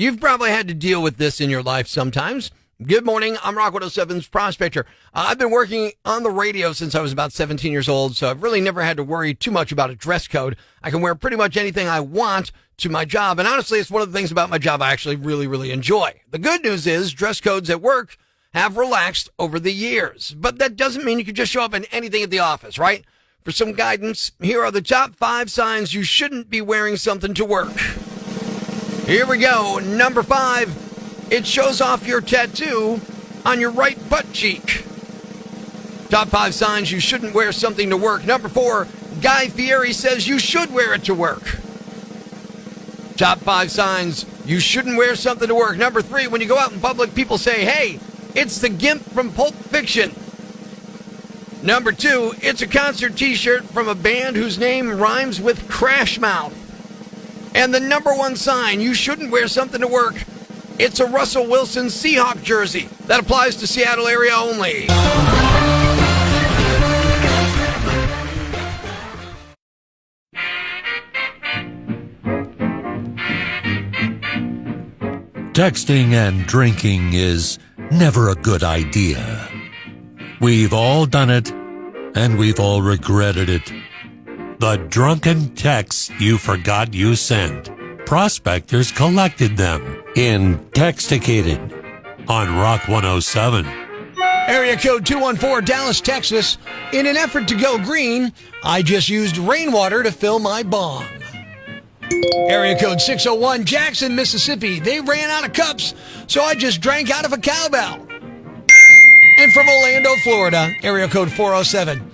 You've probably had to deal with this in your life sometimes. Good morning. I'm Rock 107's Prospector. I've been working on the radio since I was about 17 years old, so I've really never had to worry too much about a dress code. I can wear pretty much anything I want to my job, and honestly, it's one of the things about my job I actually really enjoy. The good news is dress codes at work have relaxed over the years, but that doesn't mean you can just show up in anything at the office, right? For some guidance, here are the top 5 signs you shouldn't be wearing something to work. Here we go. Number 5. It shows off your tattoo on your right butt cheek. Top 5 signs you shouldn't wear something to work. Number 4, Guy Fieri says you should wear it to work. Top 5 signs you shouldn't wear something to work. Number 3, when you go out in public, people say, hey, it's the Gimp from Pulp Fiction. Number 2, it's a concert t-shirt from a band whose name rhymes with Crash Mouth. And the number 1 sign you shouldn't wear something to work, it's a Russell Wilson Seahawk jersey. That applies to Seattle area only. Texting and drinking is never a good idea. We've all done it, and we've all regretted it. The drunken texts you forgot you sent. Prospectors collected them in InTEXTicated on Rock 107. Area code 214, Dallas, Texas. In an effort to go green, I just used rainwater to fill my bong. Area code 601, Jackson, Mississippi. They ran out of cups, so I just drank out of a cowbell. And from Orlando, Florida, area code 407.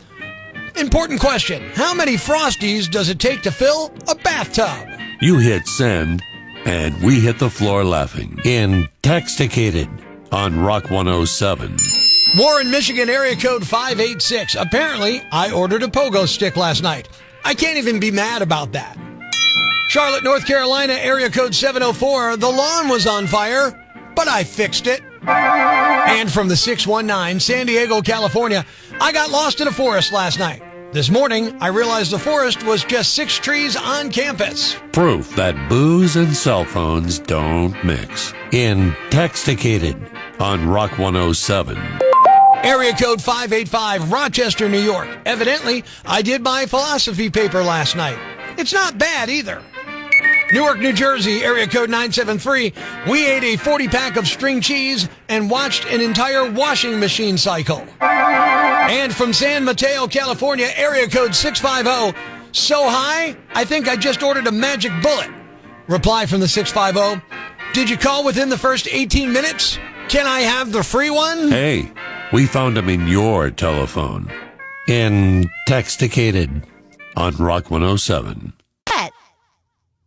Important question. How many Frosties does it take to fill a bathtub? You hit send, and we hit the floor laughing in InTEXTicated on Rock 107. Warren, Michigan, area code 586. Apparently, I ordered a pogo stick last night. I can't even be mad about that. Charlotte, North Carolina, area code 704. The lawn was on fire, but I fixed it. And from the 619, San Diego, California, I got lost in a forest last night. This morning, I realized the forest was just 6 trees on campus. Proof that booze and cell phones don't mix. In InTEXTicated on Rock 107. Area code 585, Rochester, New York. Evidently, I did my philosophy paper last night. It's not bad either. Newark, New Jersey, area code 973. We ate a 40-pack of string cheese and watched an entire washing machine cycle. And from San Mateo, California, area code 650. So high, I think I just ordered a magic bullet. Reply from the 650. Did you call within the first 18 minutes? Can I have the free one? Hey, we found him in your telephone. In InTEXTicated on Rock 107.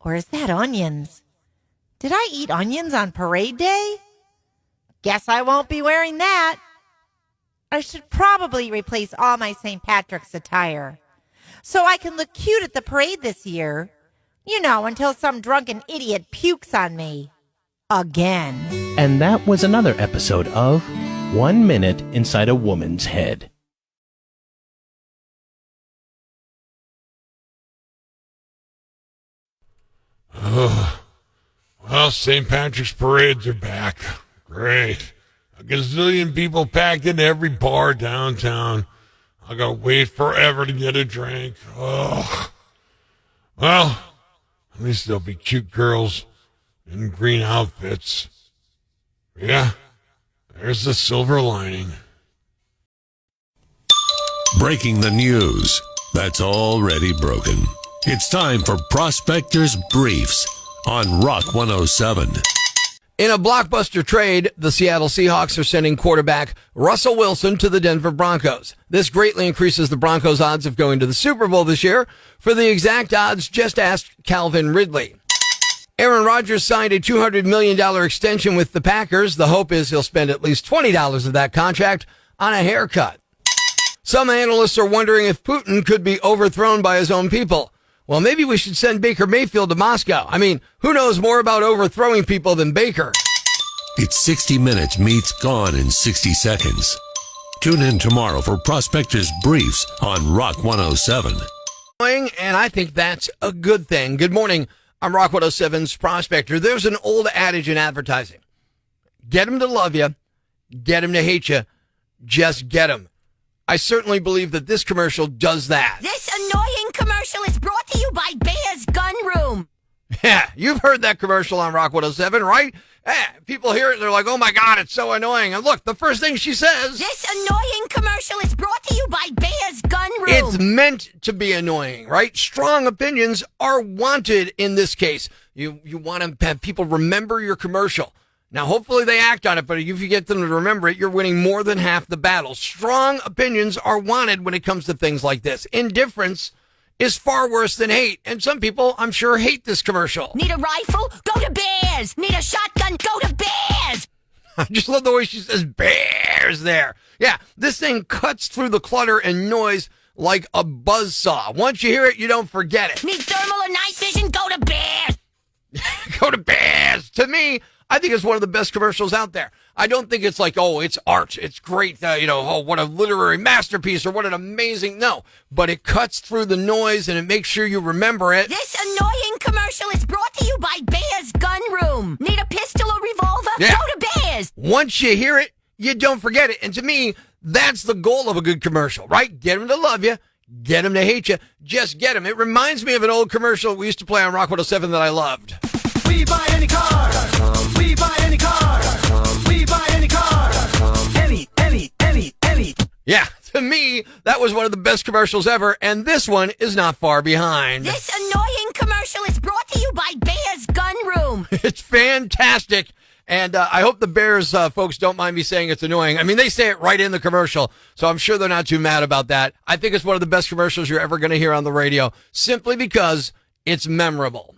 Or is that onions? Did I eat onions on parade day? Guess I won't be wearing that. I should probably replace all my St. Patrick's attire so I can look cute at the parade this year. You know, until some drunken idiot pukes on me. Again. And that was another episode of 1 Minute Inside a Woman's Head. Well, St. Patrick's parades are back. Great. A gazillion people packed into every bar downtown. I gotta wait forever to get a drink. Ugh. Well, at least there'll be cute girls in green outfits. Yeah, there's the silver lining. Breaking the news that's already broken. It's time for Prospector's Briefs on Rock 107. In a blockbuster trade, the Seattle Seahawks are sending quarterback Russell Wilson to the Denver Broncos. This greatly increases the Broncos' odds of going to the Super Bowl this year. For the exact odds, just ask Calvin Ridley. Aaron Rodgers signed a $200 million extension with the Packers. The hope is he'll spend at least $20 of that contract on a haircut. Some analysts are wondering if Putin could be overthrown by his own people. Well, maybe we should send Baker Mayfield to Moscow. I mean, who knows more about overthrowing people than Baker? It's 60 Minutes meets Gone in 60 Seconds. Tune in tomorrow for Prospector's Briefs on Rock 107. And I think that's a good thing. Good morning. I'm Rock 107's Prospector. There's an old adage in advertising. Get them to love you, get them to hate you, just get them. I certainly believe that this commercial does that. This annoying commercial is brought to you by Bear's Gun Room. Yeah, you've heard that commercial on Rock 107, right? People hear it and they're like, oh my God, it's so annoying. And look, the first thing she says, this annoying commercial is brought to you by Bear's Gun Room. it's meant to be annoying, right? Strong opinions are wanted in this case. You want to have people remember your commercial. Now, hopefully they act on it, but if you get them to remember it, you're winning more than half the battle. Strong opinions are wanted when it comes to things like this. Indifference is far worse than hate. And some people, I'm sure, hate this commercial. Need a rifle? Go to Bears. Need a shotgun? Go to Bears. I just love the way she says bears there. Yeah, this thing cuts through the clutter and noise like a buzzsaw. Once you hear it, you don't forget it. Need thermal or night vision? Go to Bears. Go to bears. To me, I think it's one of the best commercials out there. I don't think it's like, oh, it's art. It's great. Oh, what a literary masterpiece or what an amazing. No, but it cuts through the noise and it makes sure you remember it. This annoying commercial is brought to you by Bear's Gun Room. Need a pistol or revolver? Yeah. Go to Bears. Once you hear it, you don't forget it. And to me, that's the goal of a good commercial, right? Get them to love you. Get them to hate you. Just get them. It reminds me of an old commercial we used to play on Rock 107 that I loved. We buy any car. We buy any car. We buy any car. Any. Yeah, to me, that was one of the best commercials ever, and this one is not far behind. This annoying commercial is brought to you by Bear's Gun Room. It's fantastic, and I hope the Bears folks don't mind me saying it's annoying. I mean, they say it right in the commercial, so I'm sure they're not too mad about that. I think it's one of the best commercials you're ever going to hear on the radio, simply because it's memorable.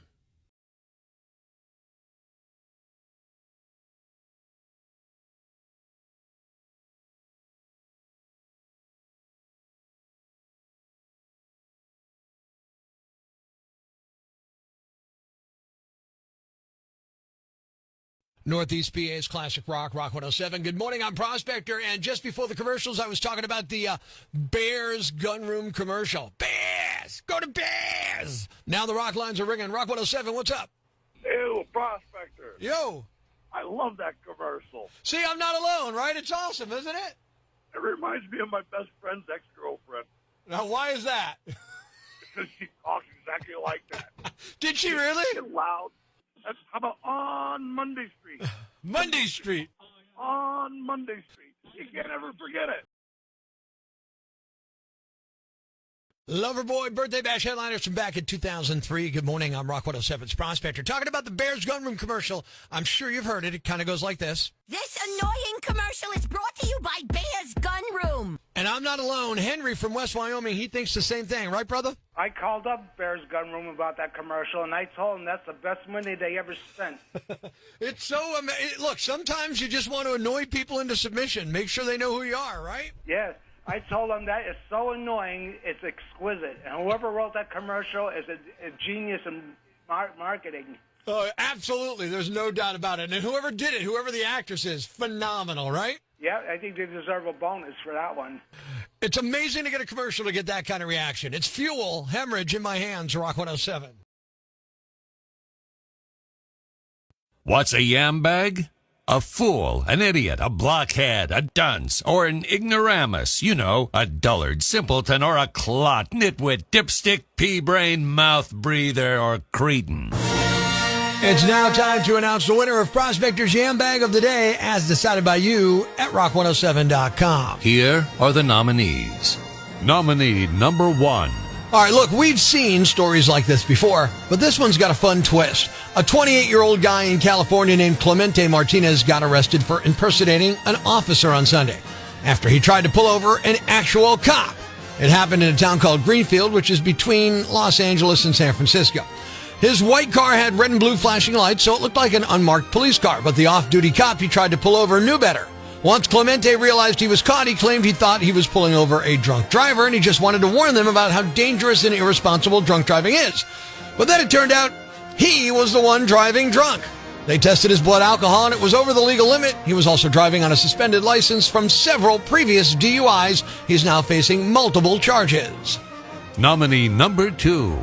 Northeast PA's Classic Rock 107. Good morning, I'm Prospector, and just before the commercials, I was talking about the Bears Gun Room commercial. Bears! Go to Bears! Now the rock lines are ringing. Rock 107, what's up? Ew, Prospector. Yo! I love that commercial. See, I'm not alone, right? It's awesome, isn't it? It reminds me of my best friend's ex-girlfriend. Now, why is that? Because she talks exactly like that. Did she really? She's loud. How about on Monday Street? Monday Street. On Monday Street. You can't ever forget it. Loverboy Birthday Bash headliners from back in 2003. Good morning, I'm Rock 107's Prospector. Talking about the Bears Gun Room commercial. I'm sure you've heard it. It kind of goes like this. This annoying commercial is brought to you by Bear's Gun Room. And I'm not alone. Henry from West Wyoming, he thinks the same thing. Right, brother? I called up Bear's Gun Room about that commercial, and I told them that's the best money they ever spent. It's so look, sometimes you just want to annoy people into submission. Make sure they know who you are, right? Yes. I told them that is so annoying, it's exquisite. And whoever wrote that commercial is a genius in marketing. Oh, absolutely. There's no doubt about it. And whoever did it, whoever the actress is, phenomenal, right? Yeah, I think they deserve a bonus for that one. It's amazing to get a commercial to get that kind of reaction. It's fuel, hemorrhage in my hands, Rock 107. What's a Yambag? A fool, an idiot, a blockhead, a dunce, or an ignoramus. You know, a dullard, simpleton, or a clot, nitwit, dipstick, pea-brain, mouth-breather, or cretin. It's now time to announce the winner of Prospector's Yambag of the day as decided by you at rock107.com. Here are the nominees. Nominee number 1. All right, look, we've seen stories like this before, but this one's got a fun twist. A 28-year-old guy in California named Clemente Martinez got arrested for impersonating an officer on Sunday after he tried to pull over an actual cop. It happened in a town called Greenfield, which is between Los Angeles and San Francisco. His white car had red and blue flashing lights, so it looked like an unmarked police car, but the off-duty cop he tried to pull over knew better. Once Clemente realized he was caught, he claimed he thought he was pulling over a drunk driver, and he just wanted to warn them about how dangerous and irresponsible drunk driving is. But then it turned out he was the one driving drunk. They tested his blood alcohol, and it was over the legal limit. He was also driving on a suspended license from several previous DUIs. He's now facing multiple charges. Nominee number 2.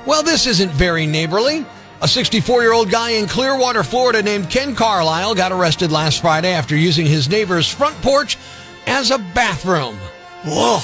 Well, this isn't very neighborly. A 64-year-old guy in Clearwater, Florida named Ken Carlisle got arrested last Friday after using his neighbor's front porch as a bathroom. Whoa.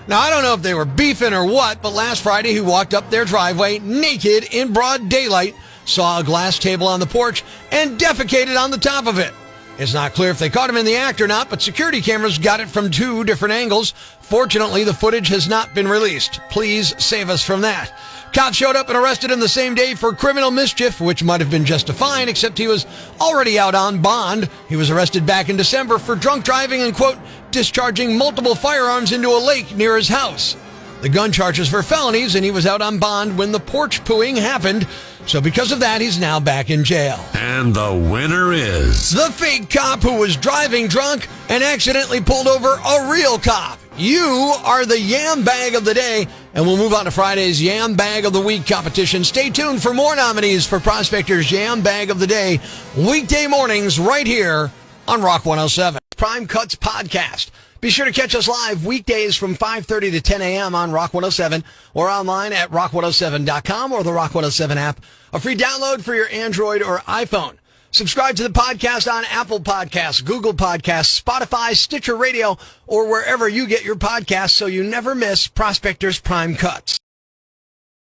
Now, I don't know if they were beefing or what, but last Friday he walked up their driveway naked in broad daylight, saw a glass table on the porch, and defecated on the top of it. It's not clear if they caught him in the act or not, but security cameras got it from 2 different angles. Fortunately, the footage has not been released. Please save us from that. Cops showed up and arrested him the same day for criminal mischief, which might have been just a fine, except he was already out on bond. He was arrested back in December for drunk driving and, quote, discharging multiple firearms into a lake near his house. The gun charges were felonies, and he was out on bond when the porch pooing happened. So because of that, he's now back in jail. And the winner is the fake cop who was driving drunk and accidentally pulled over a real cop. You are the Yambag of the day, and we'll move on to Friday's Yambag of the Week competition. Stay tuned for more nominees for Prospector's Yambag of the Day, weekday mornings right here on Rock 107. Prime Cuts Podcast. Be sure to catch us live weekdays from 5:30 to 10 a.m. on Rock 107 or online at rock107.com or the Rock 107 app, a free download for your Android or iPhone. Subscribe to the podcast on Apple Podcasts, Google Podcasts, Spotify, Stitcher Radio, or wherever you get your podcasts so you never miss Prospector's Prime Cuts.